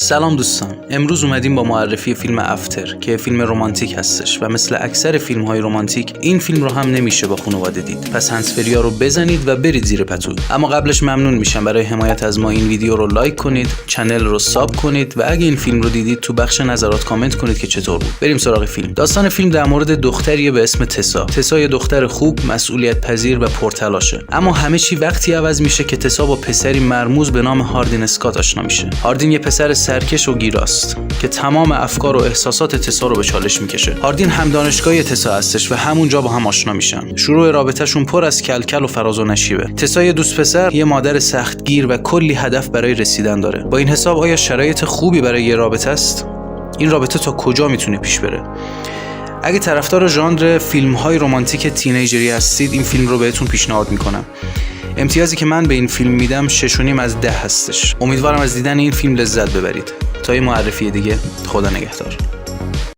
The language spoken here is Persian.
سلام دوستان، امروز اومدیم با معرفی فیلم افتر که فیلم رمانتیک هستش و مثل اکثر فیلم‌های رمانتیک این فیلم رو هم نمیشه با خانواده دید. پس هندزفریا رو بزنید و برید زیر پتو. اما قبلش ممنون میشم برای حمایت از ما این ویدیو رو لایک کنید، کانال رو ساب کنید و اگه این فیلم رو دیدید تو بخش نظرات کامنت کنید که چطور بود. بریم سراغ فیلم. داستان فیلم در مورد دختریه به اسم تسا یه دختر خوب، مسئولیت پذیر و پرتلاشه. اما همه چی وقتی عوض میشه که تسا با پسری مرموز به نام هاردین اسکات آشنا میشه. هاردین یه پسر سرکش و گیراست که تمام افکار و احساسات تسا رو به چالش میکشه. هاردین هم دانشگاهی تسا هستش و همونجا با هم آشنا میشن. شروع رابطهشون پر از کلکل و فراز و نشیبه. تسا یه دوست پسر، یه مادر سختگیر و کلی هدف برای رسیدن داره. با این حساب آیا شرایط خوبی برای یه رابطه است؟ این رابطه تا کجا میتونه پیش بره؟ اگه طرفدار ژانر فیلم‌های رمانتیک تینیجری هستید، این فیلم رو بهتون پیشنهاد میکنم. امتیازی که من به این فیلم میدم 6.5 از 10 هستش. امیدوارم از دیدن این فیلم لذت ببرید. تا یه معرفی دیگه، خدا نگهدار.